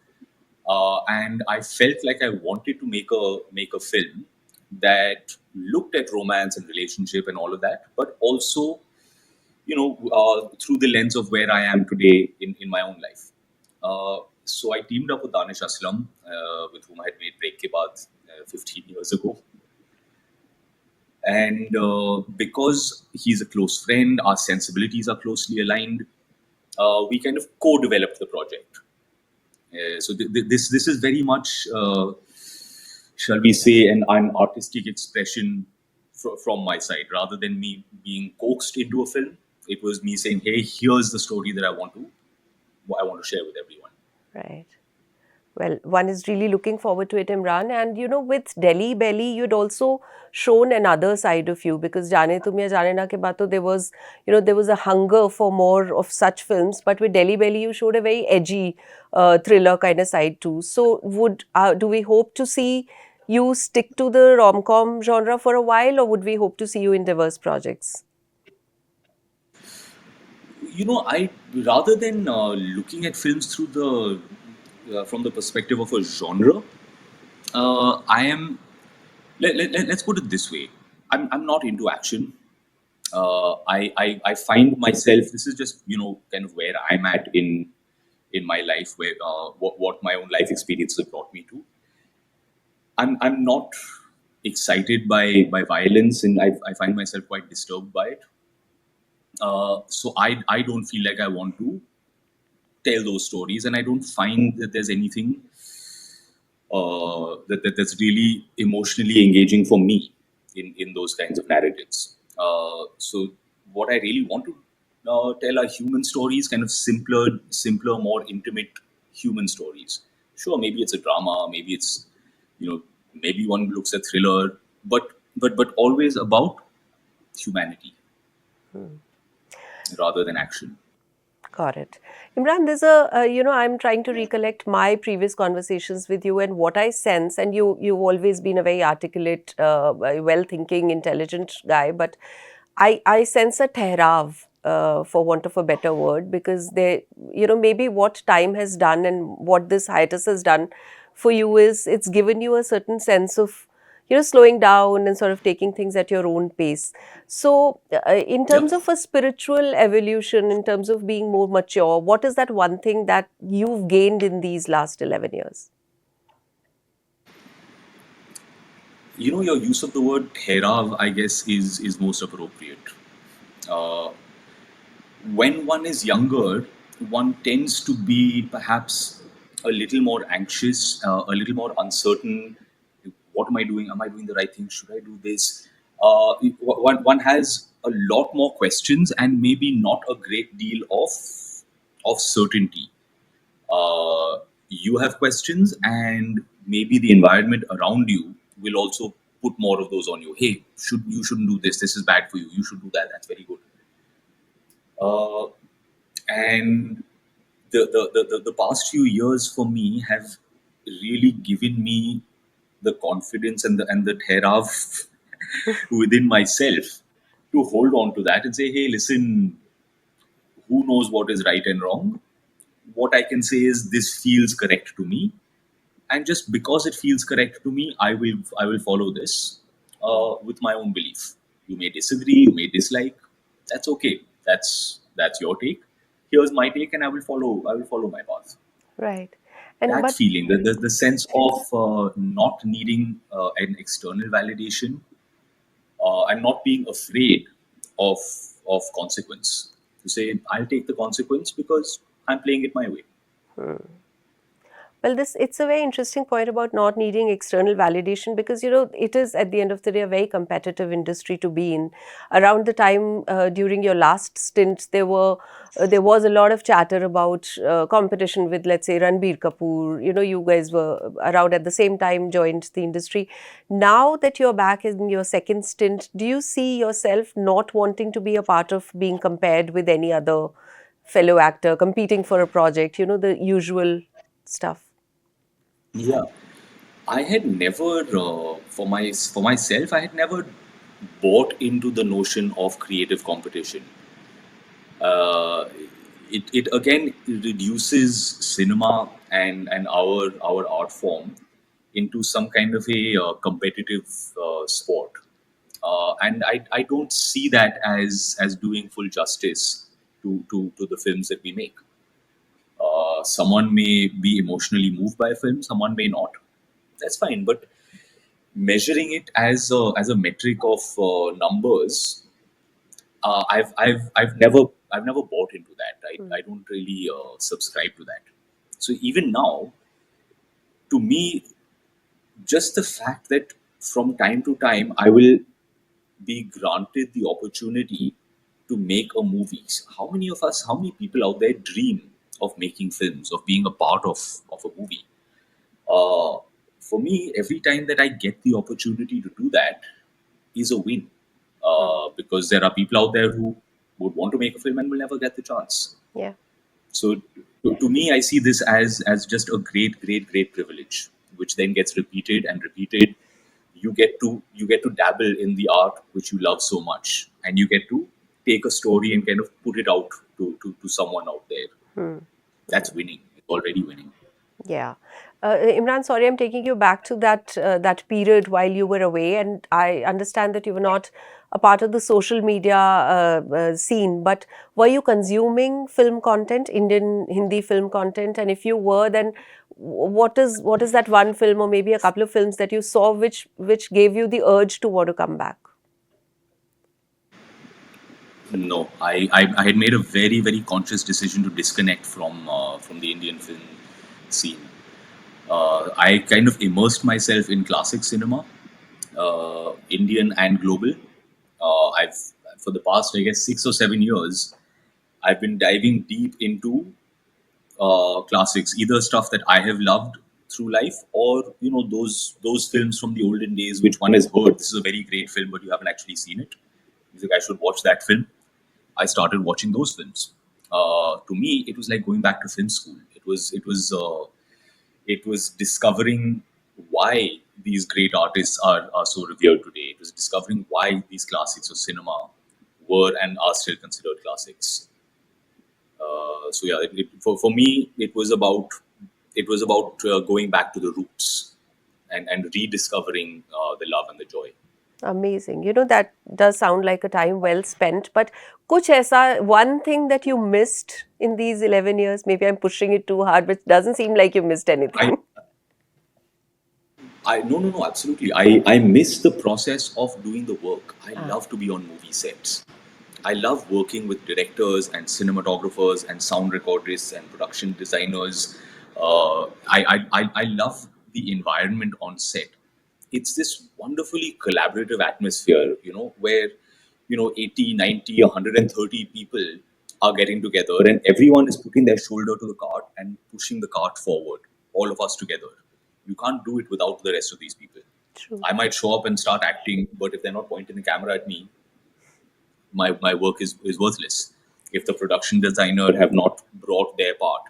and I felt like I wanted to make a film that looked at romance and relationship and all of that, but also through the lens of where I am today in my own life. So I teamed up with Danish Aslam, with whom I had made Break Ke Baad 15 years ago. And because he's a close friend, our sensibilities are closely aligned, we kind of co-developed the project. So this is very much, shall we say, an artistic expression from my side, rather than me being coaxed into a film. It was me saying, "Hey, here's the story that I want to share with everyone." Right. Well, one is really looking forward to it, Imran. And with Delhi Belly, you'd also shown another side of you, because Jaane Tum Ya Jaane Na Ke Baat to there was a hunger for more of such films. But with Delhi Belly, you showed a very edgy thriller kind of side too. So, do we hope to see you stick to the rom-com genre for a while, or would we hope to see you in diverse projects? I rather than looking at films through the from the perspective of a genre, I am. Let's put it this way. I'm not into action. I find myself. This is just kind of where I'm at in my life, where what my own life experiences have brought me to. I'm not excited by violence, and I find myself quite disturbed by it. So I don't feel like I want to tell those stories, and I don't find that there's anything that's really emotionally engaging for me in those kinds of narratives. So what I really want to tell are human stories, kind of simpler, more intimate human stories. Sure, maybe it's a drama, maybe it's maybe one looks at thriller, but always about humanity rather than action. Got it. Imran, I'm trying to recollect my previous conversations with you and what I sense, and you've always been a very articulate, well-thinking, intelligent guy, but I sense a tehrav, for want of a better word, because maybe what time has done and what this hiatus has done for you is it's given you a certain sense of, slowing down and sort of taking things at your own pace. So, in Yeah. terms of a spiritual evolution, in terms of being more mature, what is that one thing that you've gained in these last 11 years? Your use of the word "herav," I guess, is most appropriate. Uh, when one is younger, one tends to be perhaps a little more anxious, a little more uncertain. What am I doing? Am I doing the right thing? Should I do this? One has a lot more questions and maybe not a great deal of certainty. You have questions, and maybe the environment around you will also put more of those on you. Hey, you shouldn't do this. This is bad for you. You should do that. That's very good. Uh, and the past few years for me have really given me the confidence and the thereof within myself to hold on to that and say, hey, listen, who knows what is right and wrong? What I can say is this feels correct to me, and just because it feels correct to me, I will follow this with my own belief. You may disagree, you may dislike. That's okay. That's your take. Here's my take, and I will follow my path. Right. And That but feeling, the sense of not needing an external validation, and not being afraid of of consequence. To say I'll take the consequence because I'm playing it my way. well, this it's a very interesting point about not needing external validation, because it is at the end of the day a very competitive industry to be in. Around the time during your last stint, there was a lot of chatter about competition with, let's say, Ranbir Kapoor. You guys were around at the same time, joined the industry. Now that you're back in your second stint, do you see yourself not wanting to be a part of being compared with any other fellow actor competing for a project? The usual stuff. Yeah, I had never, for myself, I had never bought into the notion of creative competition. Uh, it again reduces cinema and our art form into some kind of a competitive sport, and I don't see that as doing full justice to the films that we make. Someone may be emotionally moved by a film, someone may not. That's fine, but measuring it as a metric of numbers, I've never bought into that. I don't really subscribe to that. So even now, to me, just the fact that from time to time I will be granted the opportunity to make a movie. How many of us, how many people out there dream of making films, of being a part of a movie? Uh, for me, every time that I get the opportunity to do that is a win. Hmm. Because there are people out there who would want to make a film and will never get the chance. Yeah. So to me, I see this as just a great privilege, which then gets repeated and repeated. You get to dabble in the art which you love so much, and you get to take a story and kind of put it out to someone out there. Hmm. That's winning. It's already winning. Yeah. Imran, sorry, I'm taking you back to that period while you were away, and I understand that you were not a part of the social media scene, but were you consuming film content, Indian Hindi film content? And if you were, then what is that one film or maybe a couple of films that you saw which gave you the urge to want to come back? No, I had made a very conscious decision to disconnect from the Indian film scene. I kind of immersed myself in classic cinema, Indian and global. I've For the past, I guess, 6 or 7 years, I've been diving deep into classics, either stuff that I have loved through life, or those films from the olden days, which one has heard this is a very great film, but you haven't actually seen it. You think I should watch that film? I started watching those films. To me, it was like going back to film school. It was discovering why these great artists are so revered today. It was discovering why these classics of cinema were and are still considered classics. So yeah, for me, it was about going back to the roots and rediscovering the love and the joy. Amazing. That does sound like a time well spent, but kuch aisa, one thing that you missed in these 11 years, maybe I'm pushing it too hard, but it doesn't seem like you missed I anything. no, absolutely. I miss the process of doing the work. I Ah, love to be on movie sets. I love working with directors and cinematographers and sound recordists and production designers. I love the environment on set. It's this wonderfully collaborative atmosphere, where, 80, 90, 130 people are getting together and everyone is putting their shoulder to the cart and pushing the cart forward, all of us together. You can't do it without the rest of these people. True. I might show up and start acting, but if they're not pointing the camera at me, my work is worthless. If the production designer have not brought their part,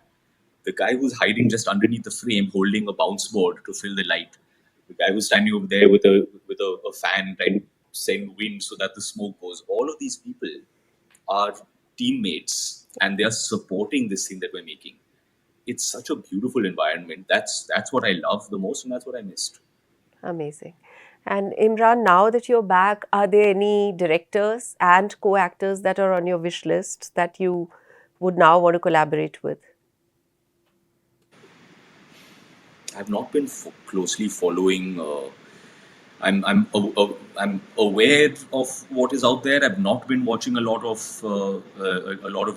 the guy who's hiding just underneath the frame holding a bounce board to fill the light, the guy who's standing over there with a fan trying to send wind so that the smoke goes, all of these people are teammates and they are supporting this thing that we're making. It's such a beautiful environment. That's what I love the most, and that's what I missed. Amazing. And Imran, now that you're back, are there any directors and co-actors that are on your wish list that you would now want to collaborate with? I've not been closely following. I'm aware of what is out there. I've not been watching a lot of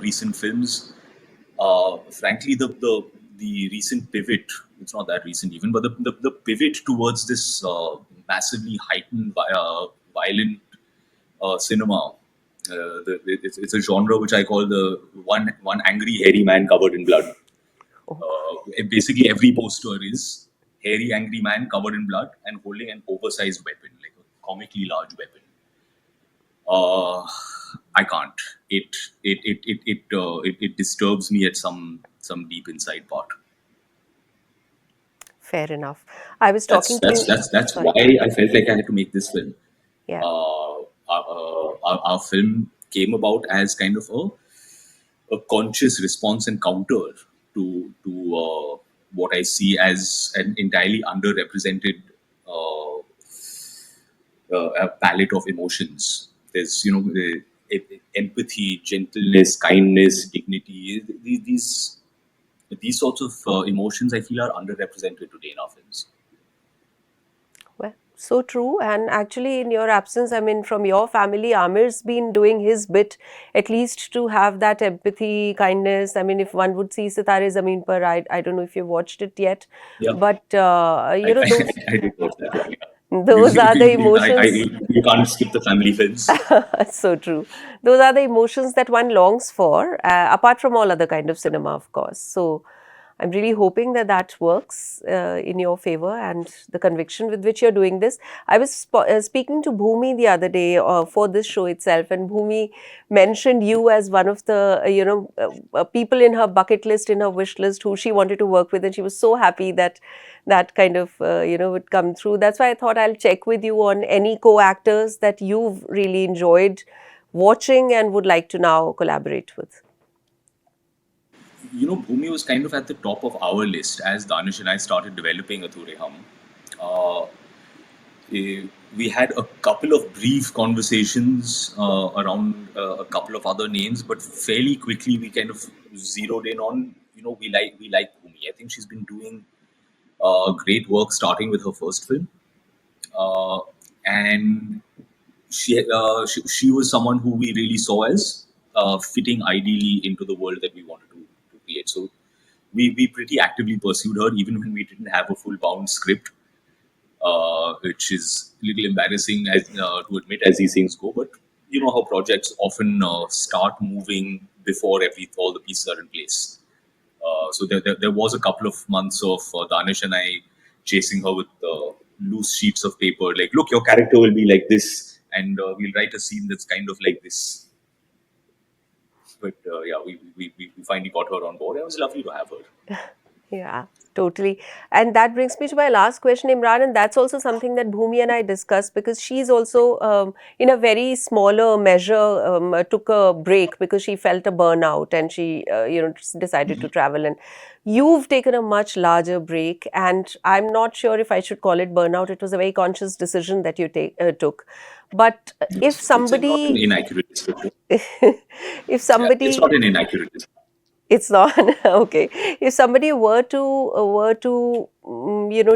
recent films. Frankly, the recent pivot, it's not that recent even, but the pivot towards this massively heightened violent cinema. It's a genre which I call the one angry hairy man covered in blood. Oh, Basically, every poster is hairy angry man covered in blood and holding an oversized weapon, like a comically large weapon. Uh, I can't. It disturbs me at some deep inside part. fair enough. I was That's talking that's to, that's that's why sorry, I felt like I had to make this film. yeah. Our film came about as kind of a conscious response and counter to what I see as an entirely underrepresented uh, a palette of emotions. There's empathy, gentleness, kindness, dignity. These sorts of emotions I feel are underrepresented today in our films. Well, so true. And actually, in your absence, I mean, from your family, Amir's been doing his bit at least to have that empathy, kindness. I mean, if one would see Sitare Zameen Par, I don't know if you've watched it yet, Yeah, but those I did watch that one. Yeah. those are the emotions. You can't skip the family films. So true. Those are the emotions that one longs for, apart from all other kind of cinema, of course. So I'm really hoping that that works in your favor and the conviction with which you're doing this. I was speaking to Bhumi the other day for this show itself, and Bhumi mentioned you as one of the people in her bucket list, in her wish list, who she wanted to work with, and she was so happy that that kind of would come through. That's why I thought I'll check with you on any co-actors that you've really enjoyed watching and would like to now collaborate with. Bhumi was kind of at the top of our list as Danish and I started developing Athure Hum. Uh, we had a couple of brief conversations around a couple of other names, but fairly quickly we kind of zeroed in on, we like Bhumi. I think she's been doing great work starting with her first film, uh, and she was someone who we really saw as fitting ideally into the world that we wanted to create. So we pretty actively pursued her even when we didn't have a full bound script, which is a little embarrassing to admit as these things go. But you know how projects often start moving before all the pieces are in place. So there was a couple of months of Danish and I chasing her with loose sheets of paper, like, look, your character will be like this, and we'll write a scene that's kind of like this. But yeah, we finally got her on board. It was lovely to have her. Yeah, totally. And that brings me to my last question, Imran. And that's also something that Bhumi and I discussed, because she's also, in a very smaller measure, took a break because she felt a burnout and she, decided to travel. And you've taken a much larger break. And I'm not sure if I should call it burnout. It was a very conscious decision that you took. But if It's not an somebody, inaccurate description. if Yeah, it's somebody not an inaccurate description. it's not okay. If somebody were to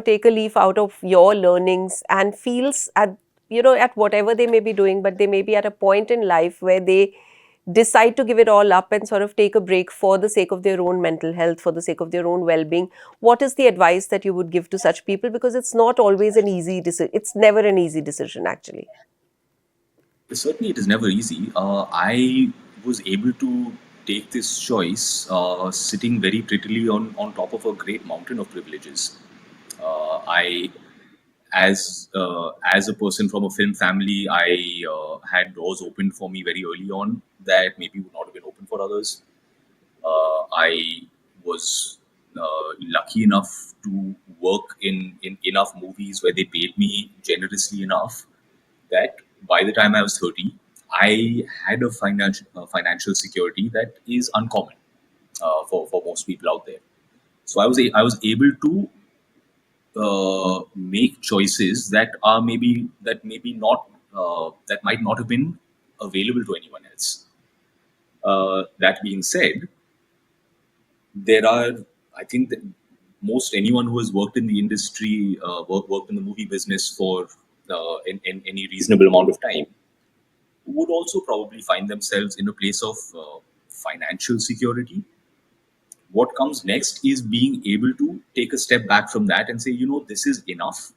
take a leaf out of your learnings and feels at at whatever they may be doing, but they may be at a point in life where they decide to give it all up and sort of take a break for the sake of their own mental health, for the sake of their own well-being, what is the advice that you would give to such people? Because it's not always an easy decision. It's never an easy decision, actually. Certainly, it is never easy. I was able to take this choice sitting very prettily on top of a great mountain of privileges. I as a person from a film family, I had doors opened for me very early on that maybe would not have been open for others. I was lucky enough to work in enough movies where they paid me generously enough that by the time I was 30, I had a financial security that is uncommon for most people out there. So I was able to make choices that maybe not that might not have been available to anyone else. That being said, there are, I think that most anyone who has worked in the industry, worked in the movie business for in any reasonable amount of time, would also probably find themselves in a place of financial security. What comes next is being able to take a step back from that and say, this is enough.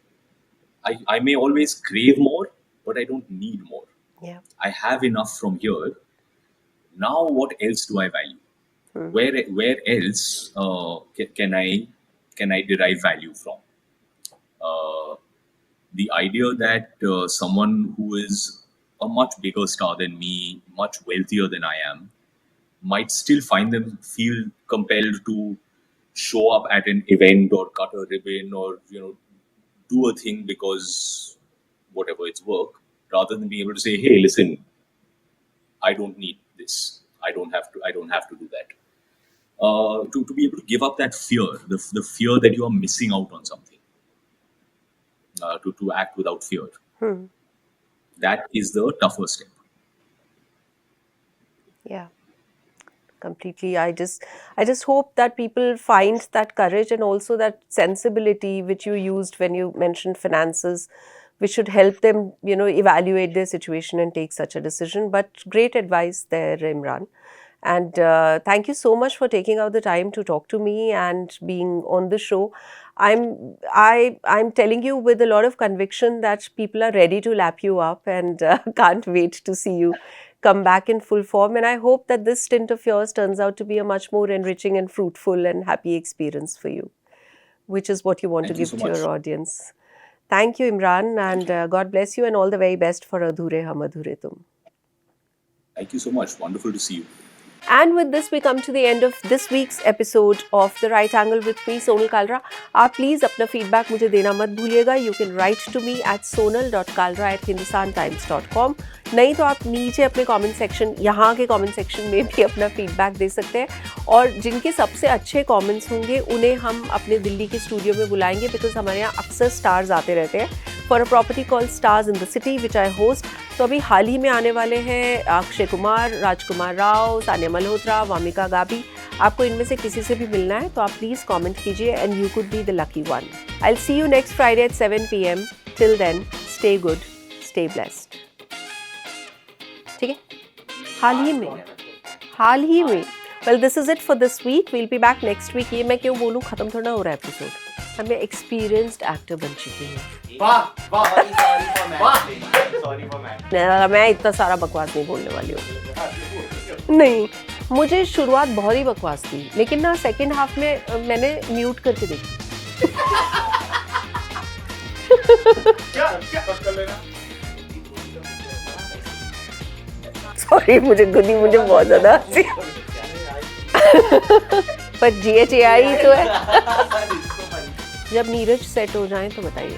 I may always crave more, but I don't need more. Yeah. I have enough from here. Now, what else do I value? Where else can I derive value from? The idea that someone who is a much bigger star than me, much wealthier than I am, might still feel compelled to show up at an event or cut a ribbon or do a thing because whatever it's work, rather than being able to say, hey, listen, I don't need this. I don't have to do that. To be able to give up that fear, the fear that you are missing out on something, to act without fear. That is the tougher step. Yeah, completely. I just hope that people find that courage and also that sensibility which you used when you mentioned finances, which should help them, evaluate their situation and take such a decision. But great advice there, Imran. And thank you so much for taking out the time to talk to me and being on the show. I'm telling you with a lot of conviction that people are ready to lap you up and can't wait to see you come back in full form. And I hope that this stint of yours turns out to be a much more enriching and fruitful and happy experience for you, which is what you want to give to your audience. Thank you, Imran, and God bless you and all the very best for Adhure Hum Adhure Tum. Thank you so much. Wonderful to see you. And with this, we come to the end of this week's episode of The Right Angle with me, Sonal Kalra. आप please अपना feedback मुझे देना मत भूलिएगा. You can write to me at sonal.kalra@hindustantimes.com. नहीं तो आप नीचे अपने comment section, यहाँ के comment section में भी अपना feedback दे सकते हैं. और जिनके सबसे अच्छे comments होंगे, उन्हें हम अपने दिल्ली के स्टूडियो में बुलाएंगे because हमारे यहाँ अक्सर stars आते रहते हैं. For a property called Stars in the City, which I host. तो अभी हाल ही में आने वाले हैं अक्षय कुमार, राजकुमार राव, सानिया मल्होत्रा, वामिका गाबी. आपको इनमें से किसी से भी मिलना है तो आप प्लीज़ कमेंट कीजिए and you could be the lucky one. I'll see you next Friday at 7 p.m. Till then, stay good, stay blessed. ठीक है? हाल ही में. Well, this is it for this week. We'll be back next week. ये मैं क्यों बोलूँ, खत्म थोड़ा हो रहा है एपिसोड. हम experienced actor बन चुके हैं. मैं इतना सारा बकवास नहीं बोलने वाली हूँ. नहीं, मुझे शुरुआत बहुत ही बकवास थी, लेकिन ना सेकंड हाफ में मैंने म्यूट करके देखी. सॉरी, मुझे बहुत ज्यादा हंसी. पर GHAI तो है. जब नीरज सेट हो जाए तो बताइए.